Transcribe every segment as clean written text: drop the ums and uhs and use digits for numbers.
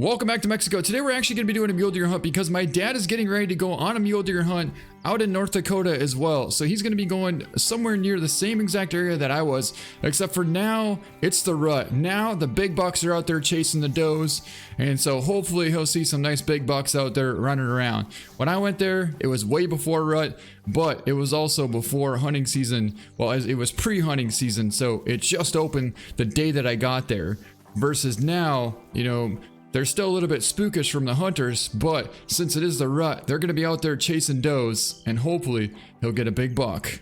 Welcome back to Mexico. Today we're actually going to be doing a mule deer hunt because my dad is getting ready to go on a mule deer hunt out in North Dakota as well. So he's going to be going somewhere near the same exact area that I was, except for now it's the rut. Now the big bucks are out there chasing the does, and so hopefully he'll see some nice big bucks out there running around. When I went there, it was way before rut, but it was also before hunting season. Well, it was pre-hunting season, so it just opened the day that I got there. Versus now, you know, they're still a little bit spookish from the hunters, but since it is the rut, they're going to be out there chasing does, and hopefully he'll get a big buck.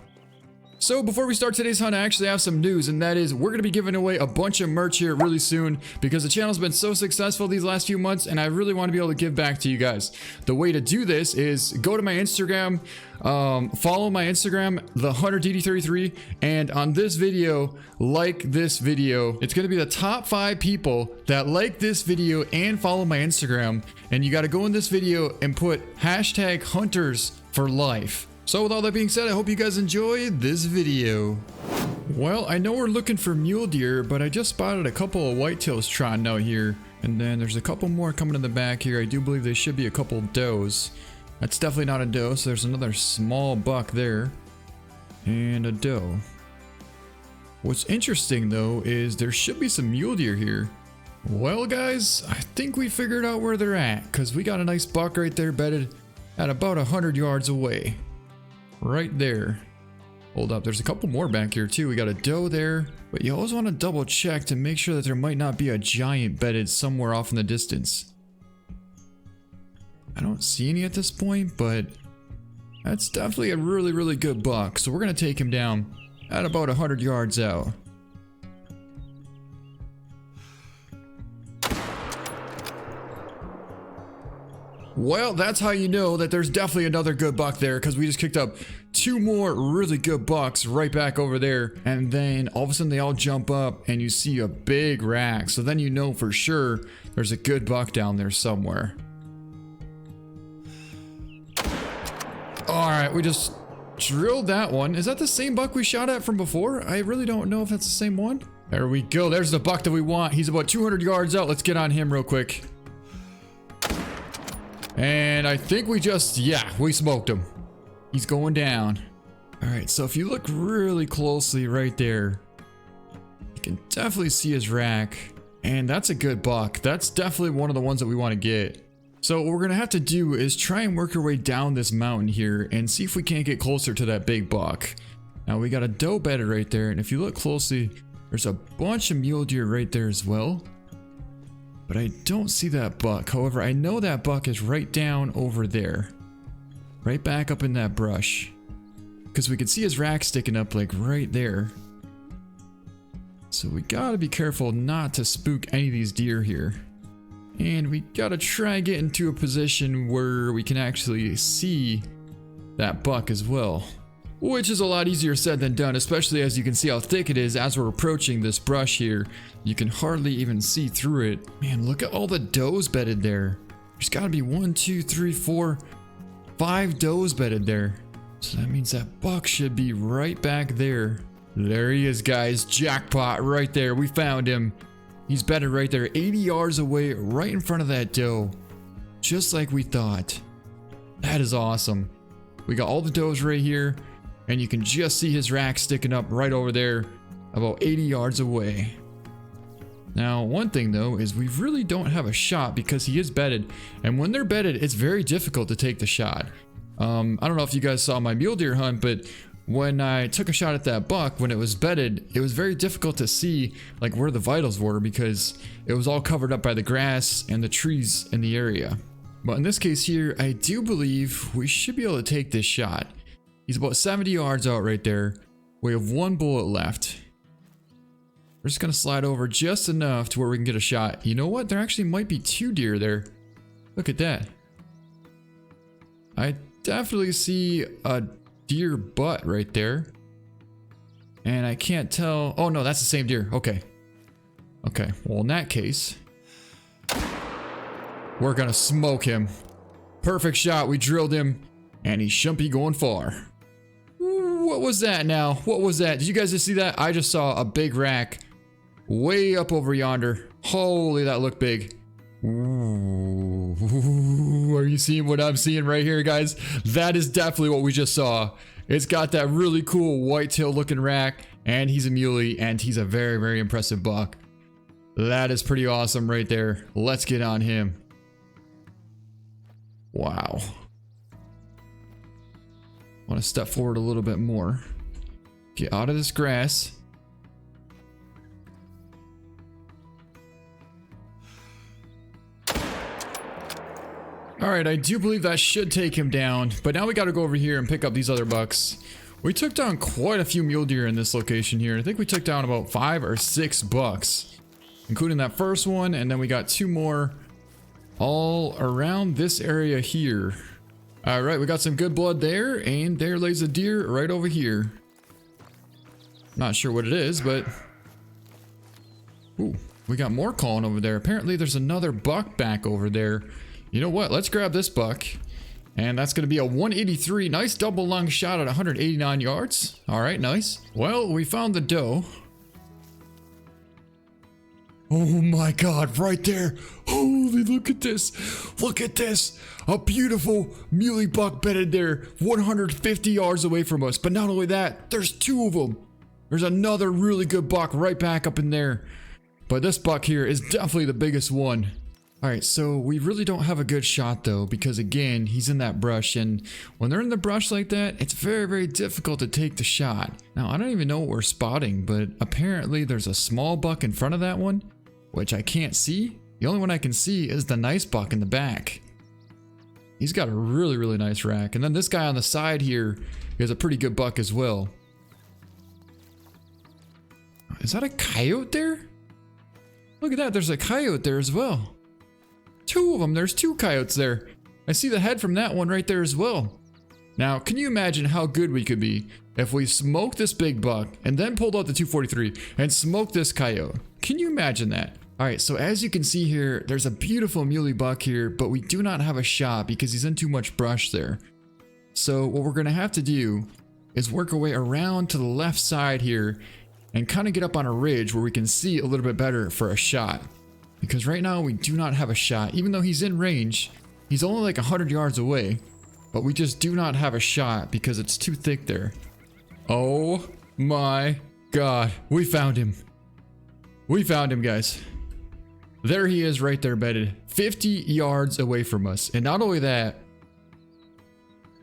So before we start today's hunt, I actually have some news, and that is we're going to be giving away a bunch of merch here really soon because the channel's been so successful these last few months, and I really want to be able to give back to you guys. The way to do this is go to my Instagram, follow my Instagram, Thehunter DD33, and on this video, like this video. It's going to be the top 5 people that like this video and follow my Instagram, and you got to go in this video and put hashtag hunters for life. So with all that being said, I hope you guys enjoyed this video. Well, I know we're looking for mule deer, but I just spotted a couple of whitetails trotting out here. And then there's a couple more coming in the back here. I do believe they should be a couple does. That's definitely not a doe, so there's another small buck there. And a doe. What's interesting though is there should be some mule deer here. Well guys, I think we figured out where they're at, because we got a nice buck right there bedded at about 100 yards away. Right there. Hold up, there's a couple more back here too. We got a doe there, but you always want to double check to make sure that there might not be a giant bedded somewhere off in the distance. I don't see any at this point, but that's definitely a really good buck. So we're gonna take him down at about 100 yards out. Well, that's how you know that there's definitely another good buck there, because we just kicked up 2 more really good bucks right back over there, and then all of a sudden they all jump up and you see a big rack, so then you know for sure there's a good buck down there somewhere. Alright, we just drilled that one. Is that the same buck we shot at from before? I really don't know if that's the same one. There we go, there's the buck that we want. He's about 200 yards out. Let's get on him real quick. And I think we just, yeah, we smoked him. He's going down. All right, so if you look really closely right there, you can definitely see his rack. And that's a good buck. That's definitely one of the ones that we want to get. So what we're gonna have to do is try and work our way down this mountain here and see if we can't get closer to that big buck. Now we got a doe bedded right there, and if you look closely, there's a bunch of mule deer right there as well. But I don't see that buck. However, I know that buck is right down over there. Right back up in that brush. Because we can see his rack sticking up like right there. So we gotta be careful not to spook any of these deer here. And we gotta try and get into a position where we can actually see that buck as well. Which is a lot easier said than done, especially as you can see how thick it is as we're approaching this brush here. You can hardly even see through it. Man, look at all the does bedded there. There's gotta be 1, 2, 3, 4, 5 does bedded there. So that means that buck should be right back there. There he is, guys. Jackpot right there. We found him. He's bedded right there, 80 yards away, right in front of that doe. Just like we thought. That is awesome. We got all the does right here. And you can just see his rack sticking up right over there, about 80 yards away. Now, one thing though is we really don't have a shot because he is bedded. And when they're bedded, it's very difficult to take the shot. I don't know if you guys saw my mule deer hunt, but when I took a shot at that buck, when it was bedded, it was very difficult to see like where the vitals were because it was all covered up by the grass and the trees in the area. But in this case here, I do believe we should be able to take this shot. He's about 70 yards out right there. We have 1 bullet left. We're just gonna slide over just enough to where we can get a shot. You know what? There actually might be 2 deer there. Look at that. I definitely see a deer butt right there. And I can't tell. Oh no, that's the same deer. Okay. Okay, well in that case, we're gonna smoke him. Perfect shot. We drilled him and he shouldn't be going far. What was that now? What was that? Did you guys just see that? I just saw a big rack way up over yonder. Holy, that looked big. Ooh, are you seeing what I'm seeing right here, guys? That is definitely what we just saw. It's got that really cool whitetail looking rack, and he's a muley, and he's a very, very impressive buck. That is pretty awesome right there. Let's get on him. Wow. Want to step forward a little bit more. Get out of this grass. Alright, I do believe that should take him down, but now we gotta go over here and pick up these other bucks. We took down quite a few mule deer in this location here. I think we took down about 5 or 6 bucks, including that first one, and then we got 2 more all around this area here. Alright, we got some good blood there, and there lays a deer right over here. Not sure what it is, but... Ooh, we got more Kohn over there. Apparently there's another buck back over there. You know what? Let's grab this buck. And that's going to be a 183. Nice double lung shot at 189 yards. Alright, nice. Well, we found the doe. Oh my god, right there. Holy, look at this. Look at this. A beautiful muley buck bedded there 150 yards away from us. But not only that, there's 2 of them. There's another really good buck right back up in there. But this buck here is definitely the biggest one. Alright, so we really don't have a good shot though, because again, he's in that brush, and when they're in the brush like that, it's very, very difficult to take the shot. Now, I don't even know what we're spotting, but apparently there's a small buck in front of that one, which I can't see. The only one I can see is the nice buck in the back. He's got a really, really nice rack, and then this guy on the side here is a pretty good buck as well. Is that a coyote there? Look at that, there's a coyote there as well. 2 of them, there's 2 coyotes there. I see the head from that one right there as well. Now, can you imagine how good we could be if we smoked this big buck and then pulled out the 243 and smoked this coyote? Can you imagine that? Alright, so as you can see here, there's a beautiful muley buck here, but we do not have a shot because he's in too much brush there. So what we're gonna have to do is work our way around to the left side here and kind of get up on a ridge where we can see a little bit better for a shot. Because right now we do not have a shot. Even though he's in range, he's only like 100 yards away. But we just do not have a shot because it's too thick there. Oh my god. We found him. We found him, guys. There he is right there bedded. 50 yards away from us. And not only that,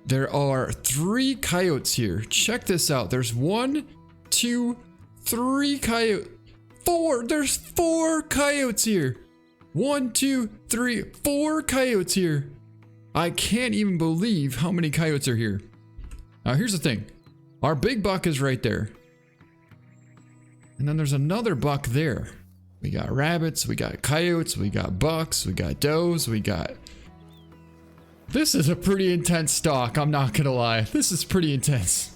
there are 3 coyotes here. Check this out. There's 1, 2, 3 coyotes. 4! There's 4 coyotes here! 1, 2, 3, 4 coyotes here! I can't even believe how many coyotes are here. Now here's the thing. Our big buck is right there. And then there's another buck there. We got rabbits, we got coyotes, we got bucks, we got does, we got... This is a pretty intense stalk, I'm not gonna lie. This is pretty intense.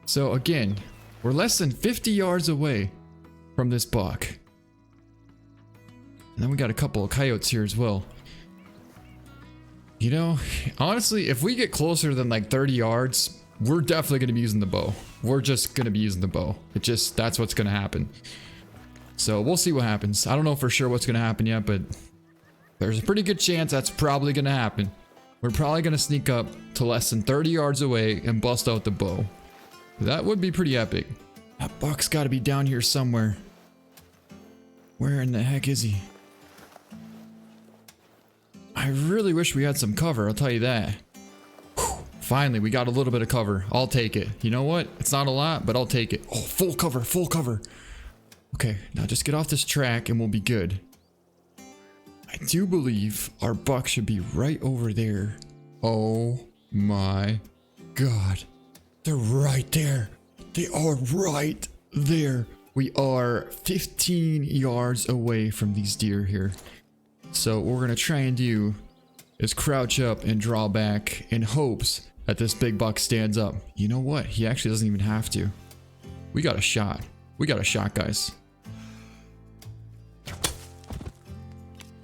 So again... We're less than 50 yards away from this buck. And then we got a couple of coyotes here as well. You know, honestly, if we get closer than like 30 yards, we're definitely going to be using the bow. We're just going to be using the bow. That's what's going to happen. So we'll see what happens. I don't know for sure what's going to happen yet, but there's a pretty good chance that's probably going to happen. We're probably going to sneak up to less than 30 yards away and bust out the bow. That would be pretty epic. That buck's got to be down here somewhere. Where in the heck is he? I really wish we had some cover, I'll tell you that. Whew. Finally, we got a little bit of cover. I'll take it. You know what? It's not a lot, but I'll take it. Oh, full cover, full cover. Okay, now just get off this track and we'll be good. I do believe our buck should be right over there. Oh my god. They're right there. They are right there. We are 15 yards away from these deer here. So what we're going to try and do is crouch up and draw back in hopes that this big buck stands up. You know what? He actually doesn't even have to. We got a shot. We got a shot, guys.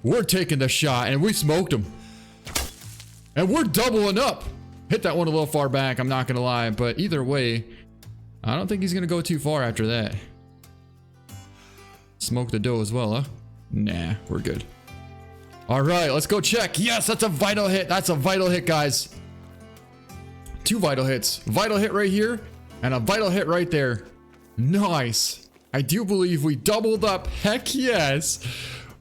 We're taking the shot and we smoked him. And we're doubling up. Hit that one a little far back, I'm not gonna lie, but either way, I don't think he's gonna go too far after that. Smoke the doe as well, huh? Nah, we're good. All right, let's go check. Yes, that's a vital hit. That's a vital hit, guys. 2 vital hits. Vital hit right here and a vital hit right there. Nice. I do believe we doubled up. Heck yes.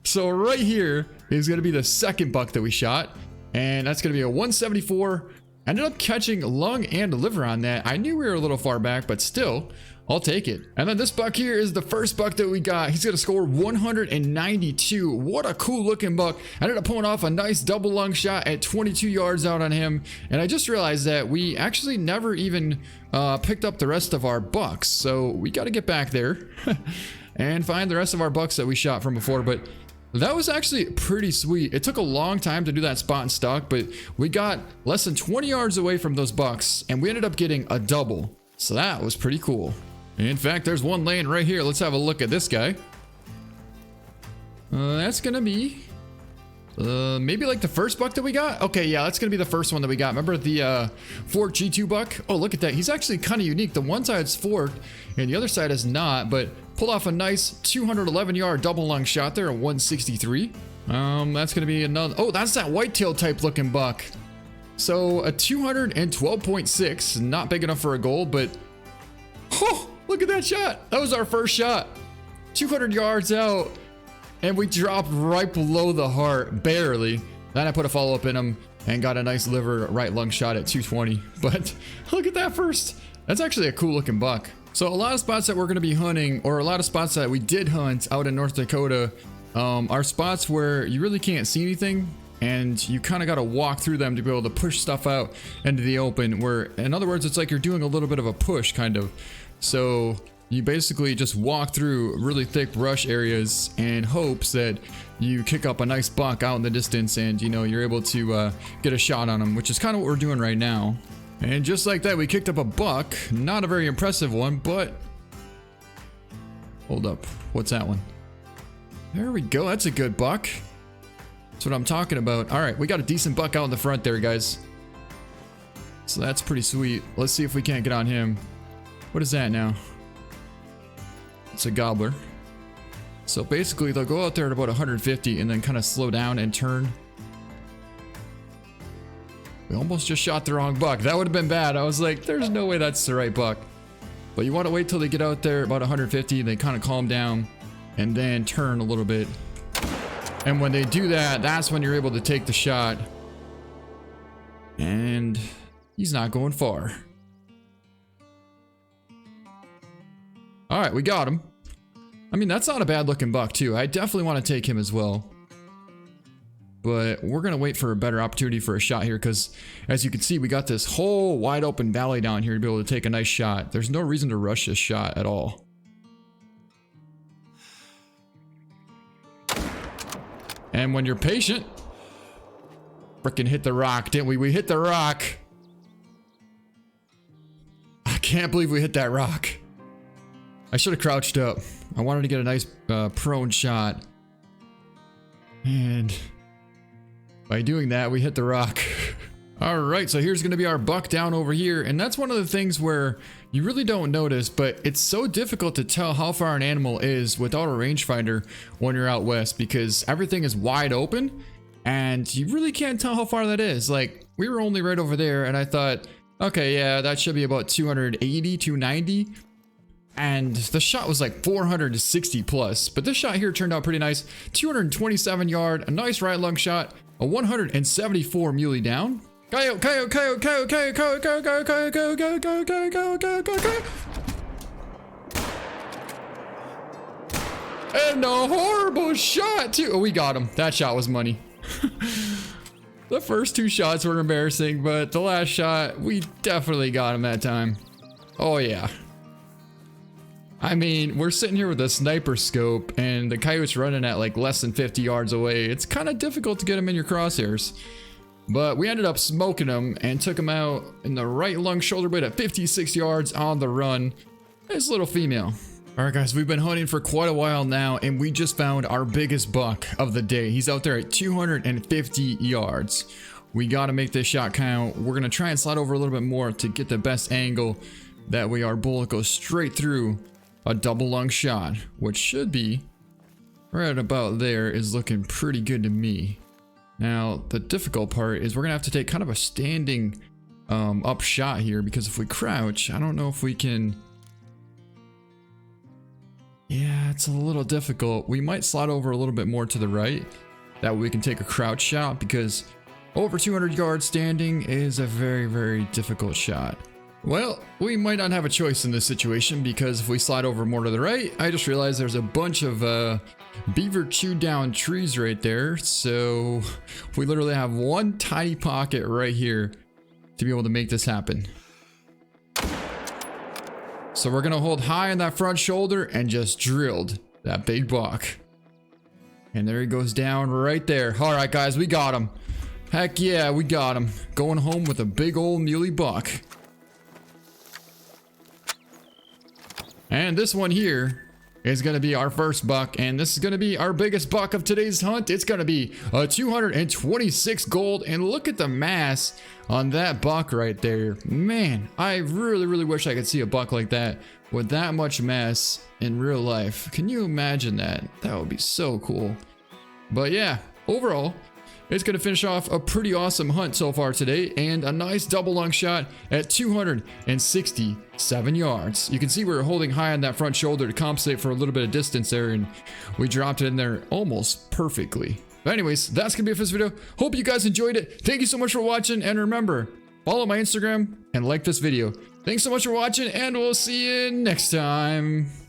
So right here is going to be the second buck that we shot. And that's going to be a 174. Ended up catching lung and liver on that. I knew we were a little far back, but still, I'll take it. And then this buck here is the first buck that we got. He's going to score 192. What a cool looking buck. I ended up pulling off a nice double lung shot at 22 yards out on him. And I just realized that we actually never even picked up the rest of our bucks. So we got to get back there and find the rest of our bucks that we shot from before. But that was actually pretty sweet. It took a long time to do that spot and stock, but we got less than 20 yards away from those bucks and we ended up getting a double. So that was pretty cool. In fact, there's one laying right here. Let's have a look at this guy. That's gonna be maybe like the first buck that we got. Okay, yeah, that's gonna be the first one that we got. Remember the forked G2 buck? Oh, look at that. He's actually kind of unique. The one side's forked and the other side is not, but pulled off a nice 211 yard double lung shot there at 163. That's gonna be another. Oh, that's that whitetail type looking buck. So a 212.6, not big enough for a gold, but oh, look at that shot. That was our first shot. 200 yards out and we dropped right below the heart, barely. Then I put a follow-up in him and got a nice liver right lung shot at 220. But look at that first. That's actually a cool looking buck. So a lot of spots that we're going to be hunting, or a lot of spots that we did hunt out in North Dakota, are spots where you really can't see anything and you kind of got to walk through them to be able to push stuff out into the open, where in other words it's like you're doing a little bit of a push kind of. So you basically just walk through really thick brush areas in hopes that you kick up a nice buck out in the distance and you know you're able to get a shot on them, which is kind of what we're doing right now. And just like that, we kicked up a buck. Not a very impressive one, but hold up, what's that one? There we go. That's a good buck. That's what I'm talking about. All right, we got a decent buck out in the front there, guys. So that's pretty sweet. Let's see if we can't get on him. What is that now? It's a gobbler. So basically they'll go out there at about 150 and then kind of slow down and turn. We almost just shot the wrong buck. That would have been bad. I was like, there's no way that's the right buck. But you want to wait till they get out there about 150. They kind of calm down and then turn a little bit. And when they do that, that's when you're able to take the shot. And he's not going far. All right, we got him. I mean, that's not a bad looking buck too. I definitely want to take him as well. But we're going to wait for a better opportunity for a shot here because as you can see, we got this whole wide open valley down here to be able to take a nice shot. There's no reason to rush this shot at all. And when you're patient, frickin' hit the rock, didn't we? We hit the rock. I can't believe we hit that rock. I should have crouched up. I wanted to get a nice prone shot. And by doing that, we hit the rock. All right, so here's gonna be our buck down over here. And that's one of the things where you really don't notice, but it's so difficult to tell how far an animal is without a rangefinder when you're out west because everything is wide open and you really can't tell how far that is. Like we were only right over there and I thought, okay, yeah, that should be about 280, 290. And the shot was like 460 plus, but this shot here turned out pretty nice. 227 yard, a nice right lung shot, a 174 muley down. Coyote, coyote, coyote, coyote, coyote, coyote, coyote, coyote, coyote, coyote, coyote, coyote, coyote, coyote, coyote. And a horrible shot too. Oh, we got him. That shot was money. The first two shots were embarrassing, but the last shot, we definitely got him that time. Oh yeah. I mean, we're sitting here with a sniper scope and the coyote's running at like less than 50 yards away. It's kind of difficult to get him in your crosshairs. But we ended up smoking him and took him out in the right lung shoulder blade at 56 yards on the run. Nice little female. All right, guys, we've been hunting for quite a while now and we just found our biggest buck of the day. He's out there at 250 yards. We got to make this shot count. We're going to try and slide over a little bit more to get the best angle. That way our bullet goes straight through a double lung shot, which should be right about there is looking pretty good to me. Now, the difficult part is we're gonna have to take kind of a standing up shot here, because if we crouch, I don't know if we can. Yeah, it's a little difficult. We might slide over a little bit more to the right. That way we can take a crouch shot, because over 200 yards standing is a very, very difficult shot. Well, we might not have a choice in this situation, because if we slide over more to the right, I just realized there's a bunch of beaver chewed down trees right there. So we literally have one tiny pocket right here to be able to make this happen. So we're gonna hold high on that front shoulder and just drilled that big buck. And there he goes down right there. All right, guys, we got him. Heck yeah, we got him. Going home with a big old muley buck. And this one here is going to be our first buck, and this is going to be our biggest buck of today's hunt. It's going to be a 226 gold, and look at the mass on that buck right there. Man, I really, really wish I could see a buck like that with that much mass in real life. Can you imagine that? That would be so cool. But yeah, overall, it's going to finish off a pretty awesome hunt so far today, and a nice double lung shot at 267 yards. You can see we were holding high on that front shoulder to compensate for a little bit of distance there, and we dropped it in there almost perfectly. But anyways, that's going to be it for this video. Hope you guys enjoyed it. Thank you so much for watching, and remember, follow my Instagram and like this video. Thanks so much for watching, and we'll see you next time.